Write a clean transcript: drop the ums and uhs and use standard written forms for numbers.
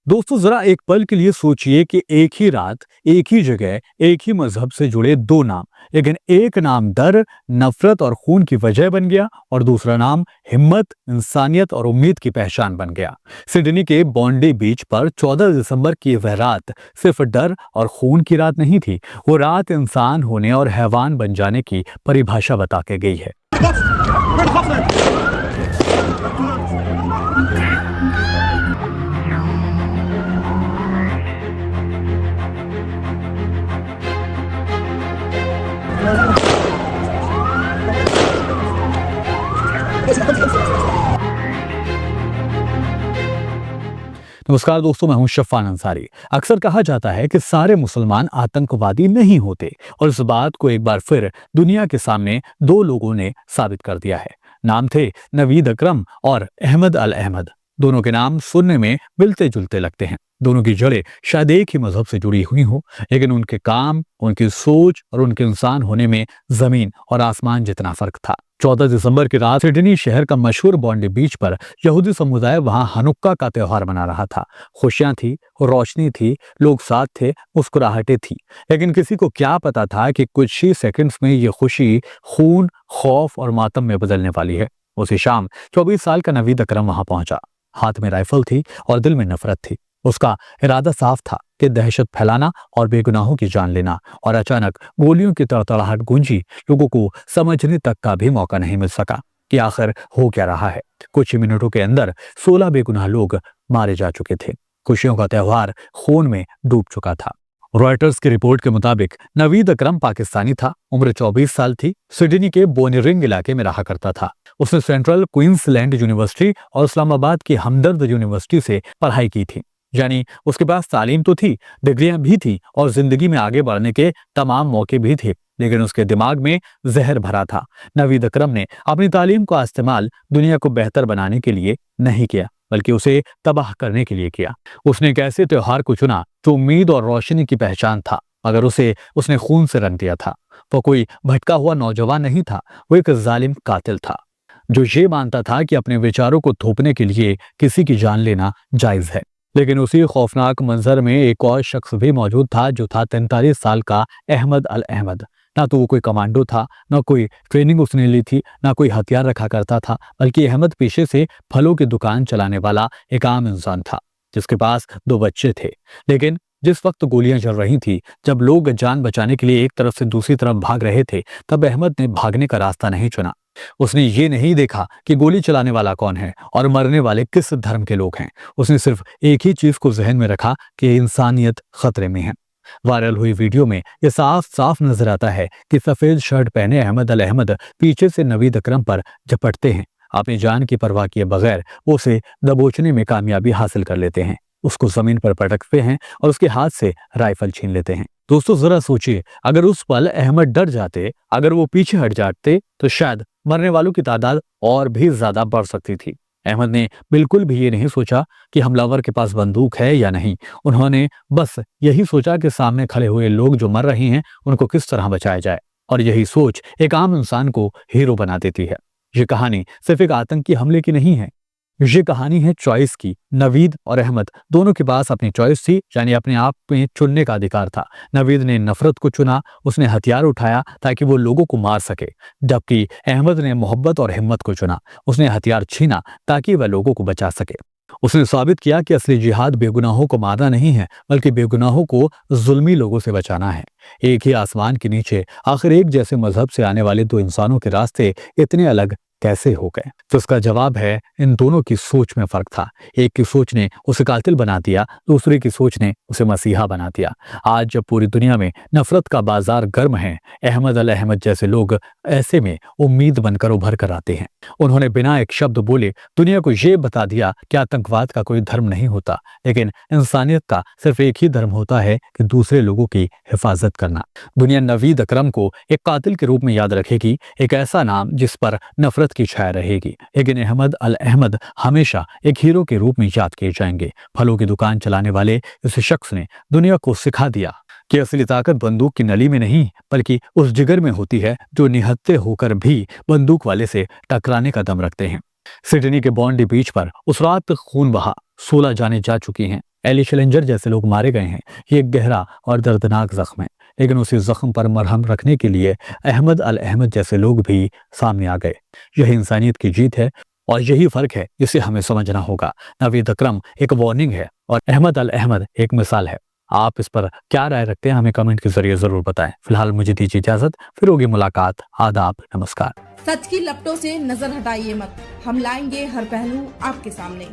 दोस्तों जरा एक पल के लिए सोचिए कि एक ही रात, एक ही जगह, एक ही मजहब से जुड़े दो नाम, लेकिन एक नाम डर, नफरत और खून की वजह बन गया और दूसरा नाम हिम्मत, इंसानियत और उम्मीद की पहचान बन गया। सिडनी के बॉन्डी बीच पर 14 दिसंबर की वह रात सिर्फ डर और खून की रात नहीं थी, वो रात इंसान होने और हैवान बन जाने की परिभाषा बता के गई है। नमस्कार दोस्तों, मैं हूं शफ़ान अंसारी। अक्सर कहा जाता है कि सारे मुसलमान आतंकवादी नहीं होते और इस बात को एक बार फिर दुनिया के सामने दो लोगों ने साबित कर दिया है। नाम थे नवीद अकरम और अहमद अल अहमद। दोनों के नाम सुनने में मिलते जुलते लगते हैं, दोनों की जड़ें शायद एक ही मजहब से जुड़ी हुई हो, लेकिन उनके काम, उनकी सोच और उनके इंसान होने में जमीन और आसमान जितना फर्क था। 14 दिसंबर की रात सिडनी शहर का मशहूर बॉन्डी बीच पर यहूदी समुदाय वहां हनुक्का का त्योहार मना रहा था। खुशियां थी, रोशनी थी, लोग साथ थे, मुस्कुराहटें थी। लेकिन किसी को क्या पता था कि कुछ ही सेकंड्स में ये खुशी खून, खौफ और मातम में बदलने वाली है। उसी शाम 24 साल का नवीद अकरम वहां पहुंचा। हाथ में राइफल थी और दिल में नफरत थी। उसका इरादा साफ था कि दहशत फैलाना और बेगुनाहों की जान लेना। और अचानक गोलियों की तड़तड़ाहट गूंजी। लोगों को समझने तक का भी मौका नहीं मिल सका कि आखिर हो क्या रहा है। कुछ ही मिनटों के अंदर 16 बेगुनाह लोग मारे जा चुके थे। खुशियों का त्योहार खून में डूब चुका था। रॉयटर्स की रिपोर्ट के मुताबिक नवीद अकरम पाकिस्तानी था, उम्र 24 साल थी, सिडनी के बोनीरिंग इलाके में रहा करता था। उसने सेंट्रल क्वींसलैंड यूनिवर्सिटी और इस्लामाबाद की हमदर्द यूनिवर्सिटी से पढ़ाई की थी। यानी उसके पास तालीम तो थी, डिग्रियां भी थी और जिंदगी में आगे बढ़ने के तमाम मौके भी थे, लेकिन उसके दिमाग में जहर भरा था। नवीद अकरम ने अपनी तालीम का इस्तेमाल दुनिया को बेहतर बनाने के लिए नहीं किया, बल्कि उसे तबाह करने के लिए किया। उसने एक ऐसे त्योहार को चुना जो उम्मीद और रोशनी की पहचान था, मगर उसने खून से रंग दिया था। वो कोई भटका हुआ नौजवान नहीं था, वो एक जालिम कातिल था जो ये मानता था कि अपने विचारों को थोपने के लिए किसी की जान लेना जायज है। लेकिन उसी खौफनाक मंजर में एक और शख्स भी मौजूद था, जो था 43 साल का अहमद अल अहमद। ना तो वो कोई कमांडो था, ना कोई ट्रेनिंग उसने ली थी, ना कोई हथियार रखा करता था, बल्कि अहमद पेशे से फलों की दुकान चलाने वाला एक आम इंसान था, जिसके पास 2 बच्चे थे। लेकिन जिस वक्त गोलियां चल रही थी, जब लोग जान बचाने के लिए एक तरफ से दूसरी तरफ भाग रहे थे, तब अहमद ने भागने का रास्ता नहीं चुना। उसने ये नहीं देखा कि गोली चलाने वाला कौन है और मरने वाले किस धर्म के लोग हैं। उसने सिर्फ एक ही चीज को जहन में रखा कि इंसानियत खतरे में है। वायरल हुई वीडियो में यह साफ साफ नजर आता है कि सफेद शर्ट पहने अहमद अल अहमद पीछे से नवीद अकरम पर झपटते हैं। अपनी जान की परवाह किए बगैर उसे दबोचने में कामयाबी हासिल कर लेते हैं, उसको जमीन पर पटकते हैं और उसके हाथ से राइफल छीन लेते हैं। दोस्तों जरा सोचिए, अगर उस पल अहमद डर जाते, अगर वो पीछे हट जाते, तो शायद मरने वालों की तादाद और भी ज्यादा बढ़ सकती थी। अहमद ने बिल्कुल भी ये नहीं सोचा कि हमलावर के पास बंदूक है या नहीं। उन्होंने बस यही सोचा कि सामने खड़े हुए लोग जो मर रहे हैं उनको किस तरह बचाया जाए, और यही सोच एक आम इंसान को हीरो बना देती है। ये कहानी सिर्फ एक आतंकी हमले की नहीं है, ये कहानी है चॉइस की। नवीद और अहमद दोनों के पास अपनी चॉइस थी, यानी अपने आप में चुनने का अधिकार था। नवीद ने नफरत को चुना, उसने हथियार उठाया ताकि वो लोगों को मार सके, जबकि अहमद ने मोहब्बत और हिम्मत को चुना, उसने हथियार छीना ताकि वह लोगों को बचा सके। उसने साबित किया कि असली जिहाद बेगुनाहों को मारना नहीं है, बल्कि बेगुनाहों को जुल्मी लोगों से बचाना है। एक ही आसमान के नीचे आखिर एक जैसे मजहब से आने वाले दो इंसानों के रास्ते इतने अलग कैसे हो गए? तो इसका जवाब है, इन दोनों की सोच में फर्क था। एक की सोच ने उसे कातिल बना दिया, दूसरे की सोच ने उसे मसीहा बना दिया। आज जब पूरी दुनिया में नफरत का बाजार गर्म है, अहमद अल अहमद जैसे लोग ऐसे में उम्मीद बनकर उभर कर आते हैं। उन्होंने बिना एक शब्द बोले दुनिया को ये बता दिया कि आतंकवाद का कोई धर्म नहीं होता, लेकिन इंसानियत का सिर्फ एक ही धर्म होता है कि दूसरे लोगों की हिफाजत करना। दुनिया नवीद अकरम को एक कातिल के रूप में याद रखेगी, एक ऐसा नाम जिस पर नफरत की छाया रहेगी, लेकिन अहमद अल अहमद हमेशा एक हीरो के रूप में याद किए जाएंगे। फलों की दुकान चलाने वाले इस शख्स ने दुनिया को सिखा दिया कि असली ताकत बंदूक की नली में नहीं, बल्कि उस जिगर में होती है जो निहत्थे होकर भी बंदूक वाले से टकराने का दम रखते हैं। सिडनी के बॉन्डी बीच पर उस रात खून बहा, 16 जाने जा चुकी हैं। एली शिलिंजर जैसे लोग मारे गए हैं। ये एक गहरा और दर्दनाक जख्म है, लेकिन उसी जख्म पर मरहम रखने के लिए अहमद अल अहमद जैसे लोग भी सामने आ गए। यही इंसानियत की जीत है और यही फर्क है जिसे हमें समझना होगा। नवीद अकरम एक वार्निंग है और अहमद अल अहमद एक मिसाल है। आप इस पर क्या राय रखते हैं, हमें कमेंट के जरिए जरूर बताएं। फिलहाल मुझे दीजिए इजाजत, फिर होगी मुलाकात। आदाब, नमस्कार। सच की लपटों से नजर हटाइए मत, हम लाएंगे हर पहलू आपके सामने।